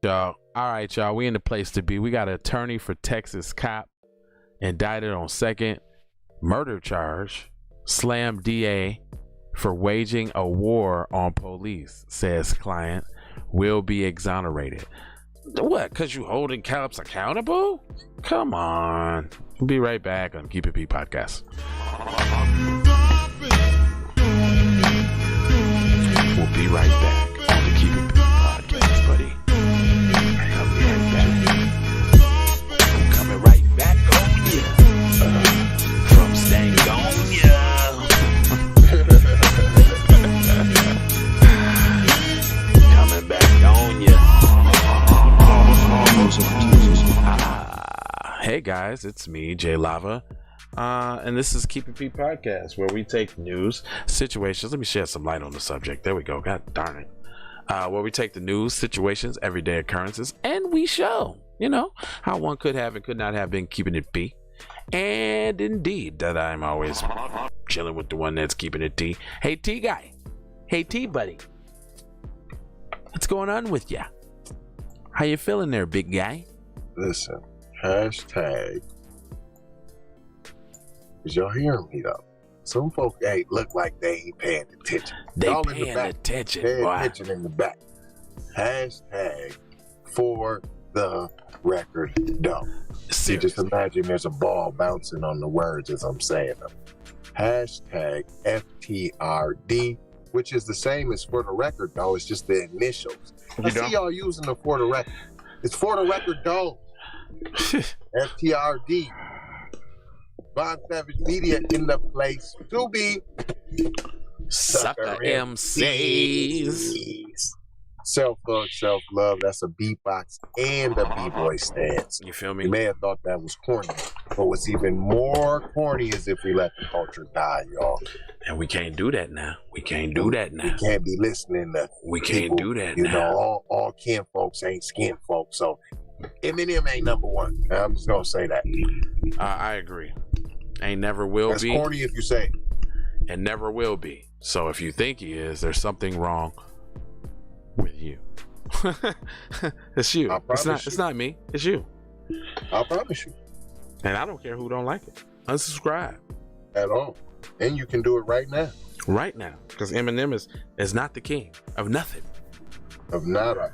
Y'all. All right, y'all. We in the place to be. We got an attorney for Texas cop indicted on second murder charge. Slam DA for waging a war on police, says client. Will be exonerated. What? Because you holding cops accountable? Come on. We'll be right back on Keep It P podcast. We'll be right back on the Keep It P podcast, buddy. I'll be right back. I'm coming right back on ya. From staying on ya. Coming back on ya. Hey guys, it's me, Jay Lava. And this is Keep It P podcast, where we take news, situations. Let me shed some light on the subject. There we go. God darn it. Where we take the news, situations, everyday occurrences, and we show, how one could have and could not have been keeping it P. And indeed, that I'm always chilling with the one that's keeping it T. Hey, T guy. Hey, T buddy. What's going on with ya? How you feeling there, big guy? Listen, hashtag. Is y'all hearing me though? Some folk ain't look like they ain't paying attention. They y'all paying in the back, attention. paying Boy. attention in the back. Hashtag for the record doe. You just imagine there's a ball bouncing on the words as I'm saying them. Hashtag FTRD, which is the same as for the record though. It's just the initials. I see y'all using the for the record. It's for the record doe. FTRD. Von Savage Media in the place to be. Sucker MCs. Self-love, self-love. That's a beatbox and a b-boy stance. You feel me? You may have thought that was corny, but what's even more corny is if we let the culture die, y'all. And we can't do that now. We can't do that now. We can't be listening to We people, can't do that you now. know, all kin folks ain't skin folks. So Eminem ain't number one. I'm just gonna say that. I agree. Ain't never will That's be. corny if you say it. And never will be. So if you think he is, there's something wrong with you. It's you. It's not me. It's you. I promise you. And I don't care who don't like it. Unsubscribe. At all. And you can do it right now. Right now. Because Eminem is not the king of nothing. Of nada.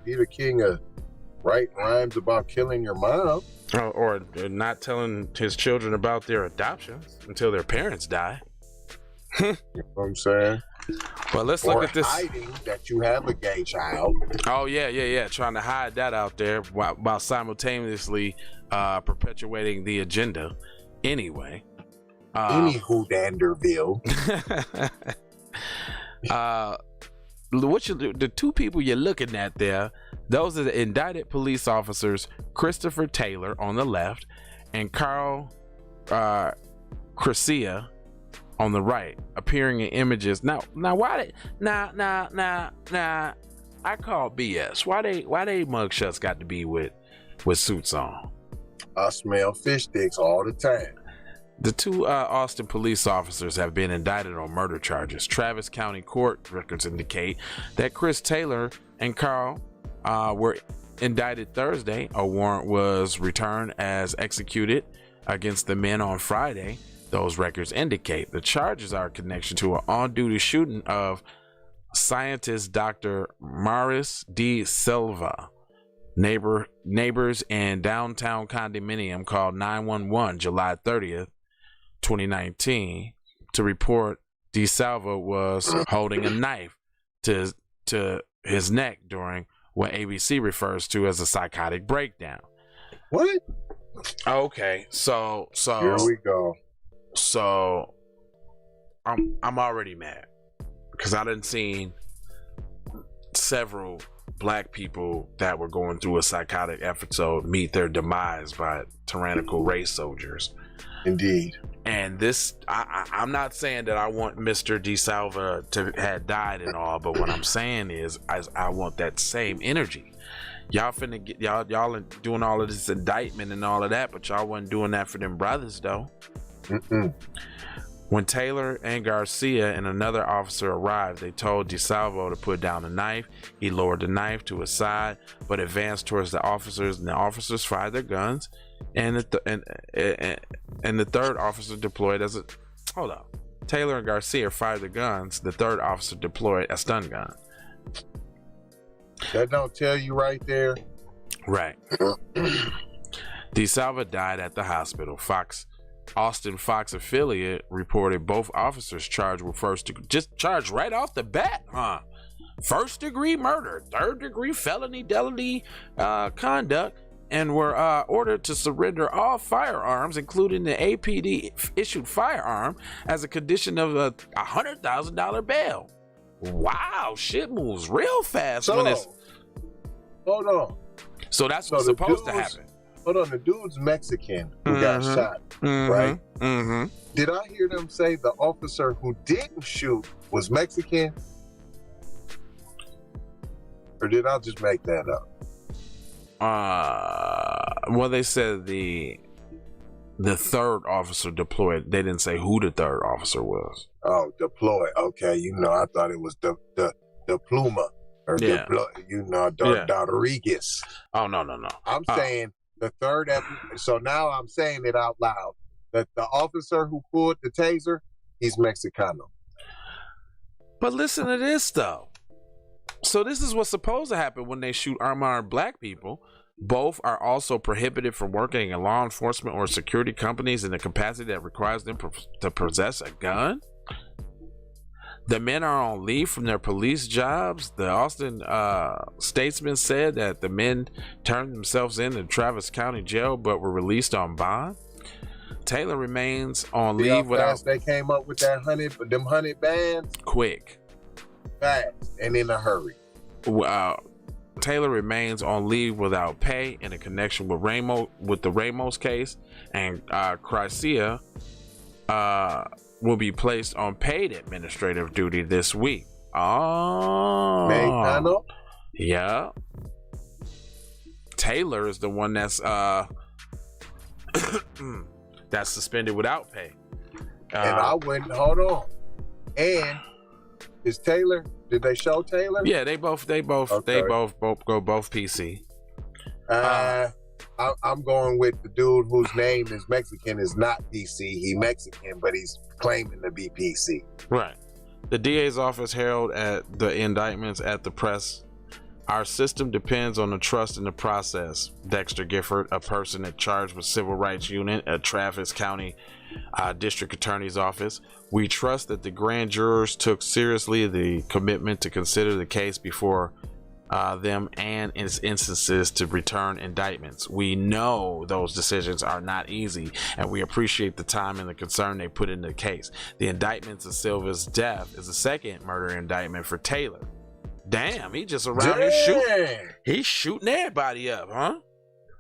He the king of writing rhymes about killing your mom. Or not telling his children about their adoptions until their parents die. You know what I'm saying? But let's look at this. Hiding that you have a gay child. Oh yeah. Trying to hide that out there while simultaneously perpetuating the agenda. Anyway. Anywho, Danderville. The two people you're looking at there, those are the indicted police officers, Christopher Taylor on the left and Carl Crescia on the right, appearing in images. Now why I call BS. Why they mugshots got to be with suits on? I smell fish sticks all the time. The two Austin police officers have been indicted on murder charges. Travis County Court records indicate that Chris Taylor and Carl were indicted Thursday. A warrant was returned as executed against the men on Friday. Those records indicate the charges are in connection to an on-duty shooting of scientist Dr. Maris D. Silva. Neighbors in downtown condominium called 911 July 30th, 2019 to report DeSalvo was holding a knife to his neck during what ABC refers to as a psychotic breakdown. What? Okay, so here we go. So I'm already mad because I done seen several black people that were going through a psychotic episode meet their demise by tyrannical race soldiers. Indeed. And this, I'm not saying that I want Mr. DeSalva to have died and all, but what I'm saying is I want that same energy. Y'all finna get y'all are doing all of this indictment and all of that, but y'all wasn't doing that for them brothers though. When Taylor and Garcia and another officer arrived, they told DeSalvo to put down the knife. He lowered the knife to his side, but advanced towards the officers, and the officers fired their guns. And the third officer deployed as a... Hold up. Taylor and Garcia fired the guns. The third officer deployed a stun gun. That don't tell you right there. Right. DeSalvo died at the hospital. Austin Fox affiliate reported both officers charged with just charged right off the bat, huh? First degree murder, third degree felony conduct, and were ordered to surrender all firearms, including the APD issued firearm, as a condition of a $100,000 bail. Wow, shit moves real fast when it's... Hold on. So that's what's supposed to happen. Hold on, the dude's Mexican who got shot, right? Did I hear them say the officer who didn't shoot was Mexican? Or did I just make that up? Well, they said the third officer deployed. They didn't say who the third officer was. Oh, deployed. Okay, I thought it was the Pluma or Rodriguez. Oh, no. I'm saying the third. So now I'm saying it out loud that the officer who pulled the taser, he's Mexicano. But listen to this though. So this is what's supposed to happen when they shoot unarmed black people. Both are also prohibited from working in law enforcement or security companies in the capacity that requires them to possess a gun. The men are on leave from their police jobs. The Austin Statesman said that the men turned themselves in to Travis County Jail but were released on bond. Taylor remains on leave without... They came up with them 100 bands? Quick. Fast and in a hurry. Taylor remains on leave without pay in a connection with the Ramos case, and Garcia will be placed on paid administrative duty this week. Oh, Mexicano? Yeah. Taylor is the one that's that's suspended without pay. And I wouldn't hold on. And is Taylor? Did they show Taylor? Yeah, they both go both PC. I'm going with the dude whose name is Mexican is not PC. He Mexican, but he's claiming to be PC. Right. The DA's office heralded at the indictments at the press. Our system depends on the trust in the process. Dexter Gifford, a person charged with civil rights unit at Travis County District Attorney's Office. We trust that the grand jurors took seriously the commitment to consider the case before them and in instances to return indictments. We know those decisions are not easy, and we appreciate the time and the concern they put into the case. The indictments of Silva's death is a second murder indictment for Taylor. Damn, he just around here shooting. He's shooting everybody up, huh?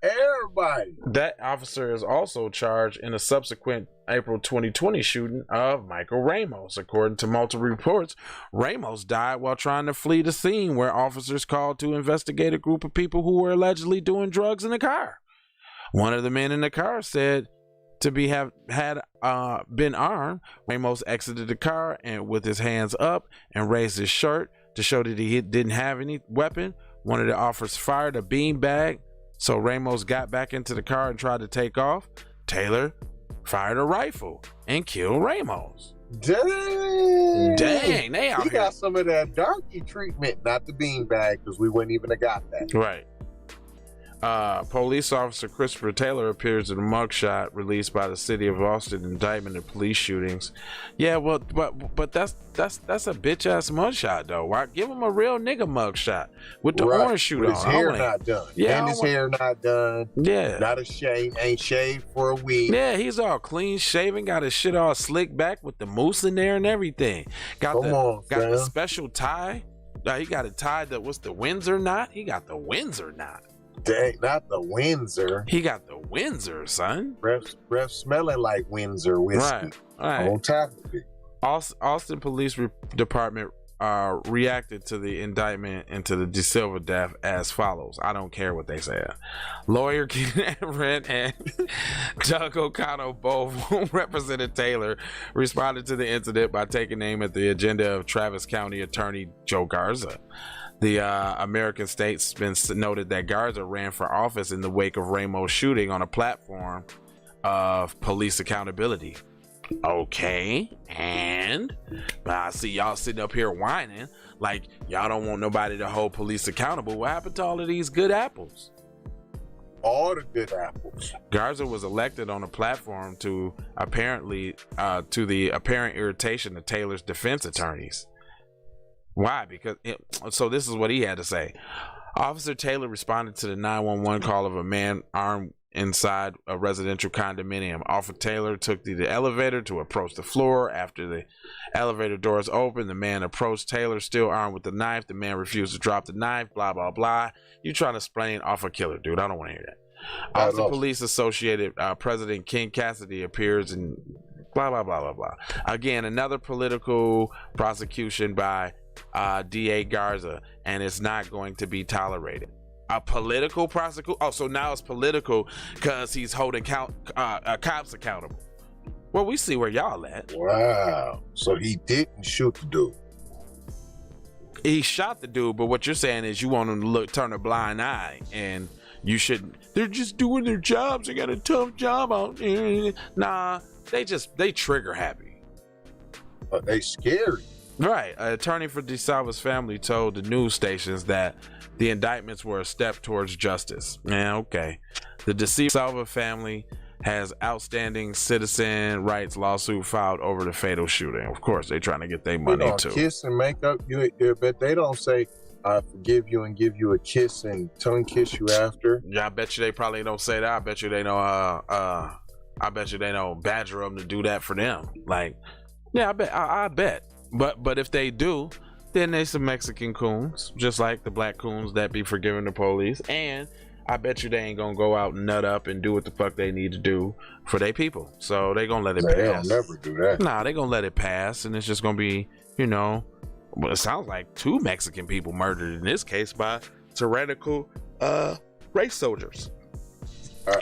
Everybody. That officer is also charged in a subsequent April 2020 shooting of Michael Ramos. According to multiple reports, Ramos died while trying to flee the scene where officers called to investigate a group of people who were allegedly doing drugs in the car. One of the men in the car said to had been armed. Ramos exited the car and with his hands up and raised his shirt to show that he didn't have any weapon. One of the officers fired a beanbag, so Ramos got back into the car and tried to take off. Taylor fired a rifle and killed Ramos. Dang, they out he here. Got some of that darky treatment, not the beanbag, because we wouldn't even have got that. Right. Police officer Christopher Taylor appears in a mugshot released by the city of Austin indictment of police shootings. Yeah, well, but that's a bitch ass mugshot though. Why give him a real nigga mugshot with the orange shoot on? His hair not done. Yeah, and his hair not done. Yeah, not a shave. Ain't shaved for a week. Yeah, he's all clean shaven. Got his shit all slicked back with the moose in there and everything. Got the special tie. He got it tied to what's the Windsor knot? He got the Windsor knot. Dang, not the Windsor. He got the Windsor, son. Breath smelling like Windsor whiskey. Right. On top of it. Austin Police Department reacted to the indictment into the De Silva death as follows. I don't care what they said. Lawyer Ken Everett and Doug O'Connell, both who represented Taylor, responded to the incident by taking aim at the agenda of Travis County Attorney Joe Garza. The American Statesman noted that Garza ran for office in the wake of Ramo's shooting on a platform of police accountability. Okay, and I see y'all sitting up here whining like y'all don't want nobody to hold police accountable. What happened to all of these good apples? All the good apples. Garza was elected on a platform to the apparent irritation of Taylor's defense attorneys. Why? So this is what he had to say. Officer Taylor responded to the 911 call of a man armed inside a residential condominium. Officer Taylor took the elevator to approach the floor. After the elevator doors opened, the man approached Taylor, still armed with the knife. The man refused to drop the knife, blah, blah, blah. You trying to explain off a killer, dude. I don't want to hear that. Officer Police Associated President Ken Cassidy appears and blah, blah, blah, blah, blah. Again, another political prosecution by DA Garza, and it's not going to be tolerated. A political prosecution? Oh, so now it's political because he's holding cops accountable. Well, we see where y'all at. Wow. So he didn't shoot the dude. He shot the dude, but what you're saying is you want him to turn a blind eye, and you shouldn't. They're just doing their jobs. They got a tough job out there. Nah, they trigger happy. But they scary. Right. An attorney for De Silva's family told the news stations that the indictments were a step towards justice. Yeah, okay. The De Silva family has outstanding citizen rights lawsuit filed over the fatal shooting. Of course, they're trying to get their money too. Kiss and make up, but they don't say, I forgive you and give you a kiss and tongue kiss you after. Yeah, I bet you they probably don't say that. I bet you they know. I bet you they know badger them to do that for them. Like, yeah, I bet. But if they do, then they some Mexican coons, just like the black coons that be forgiving the police. And I bet you they ain't gonna go out and nut up and do what the fuck they need to do for their people. So they gonna let it pass. They don't never do that. Nah, they gonna let it pass, and it's just gonna be, well, it sounds like 2 Mexican people murdered in this case by tyrannical race soldiers.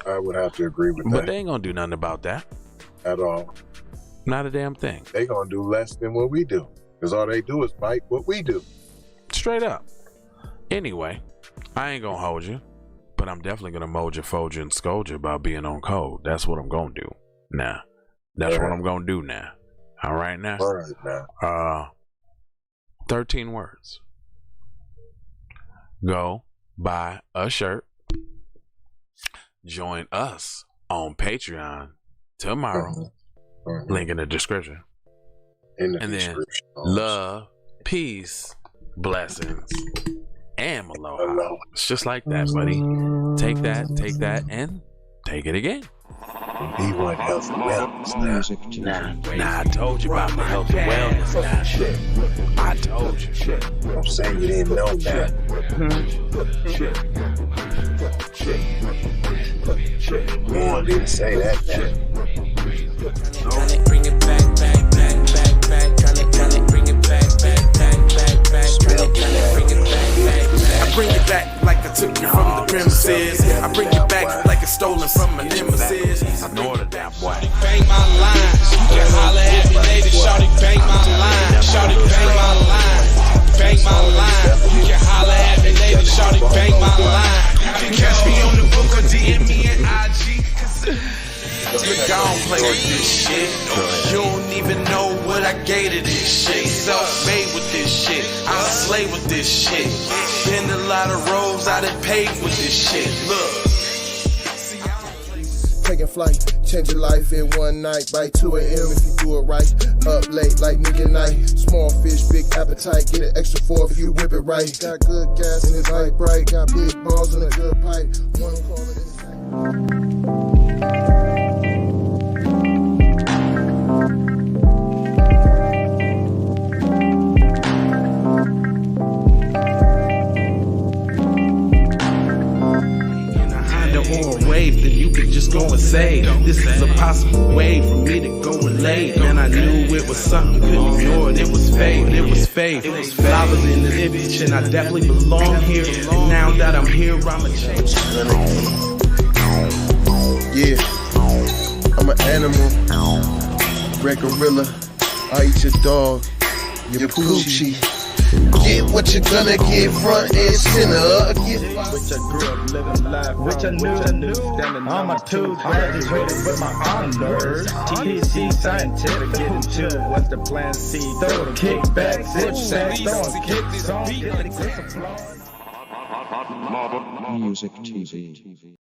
I would have to agree with that. But they ain't gonna do nothing about that at all. Not a damn thing. They gonna do less than what we do, because all they do is fight what we do. Straight up. Anyway, I ain't gonna hold you, but I'm definitely gonna mold you, fold you, and scold you about being on code. That's what I'm gonna do now. That's what I'm gonna do now. All right now. All right now. 13 words. Go buy a shirt. Join us on Patreon tomorrow. Link in the description. And then love, peace, blessings, and aloha. It's just like that, buddy. Take that, and take it again. Be one health and wellness. Nah, I told you about my health and wellness. I told you. I'm saying you didn't know that. Man, didn't say that. Tryna bring it back. Tryna bring it back. Tryna bring it back. I bring it back like I took you from the premises. I bring it back like it's stolen from a nemesis. I know the damn boy. Bang my line. You can holler at me later. Shawty bang my line. Shawty bang my line. Bang my line. You can holler at me later. Shawty bang my line. You can catch me on the book or DM me at IG. But gon' play with this shit. You don't even know what I gave to this shit. Self-made with this shit. I slay with this shit. Been a lot of roads I done paved with this shit. Look. Taking flight, changing life in one night. By 2 a.m. if you do it right. Up late like nigga night. Small fish, big appetite. Get an extra 4 if you whip it right. Got good gas and it's light bright. Got big balls and a good pipe. One call it inside. Wave, then you can just going say. This is a possible way for me to go relate. Man, I knew it was something, couldn't ignore it. It was faith, it was faith. Flowers in the bitch, and I definitely belong here. And now that I'm here, I'ma change. Yeah, I'm an animal, red gorilla. I eat your dog, your poochie. Get what you're gonna get, front and center. Which I grew up living life, which I knew, standing on my toes, graduated with my honors. TPC scientific, getting to what's the plan? C, throw the kickback, zip sack, throwing kicks on, get the applause. Music TV.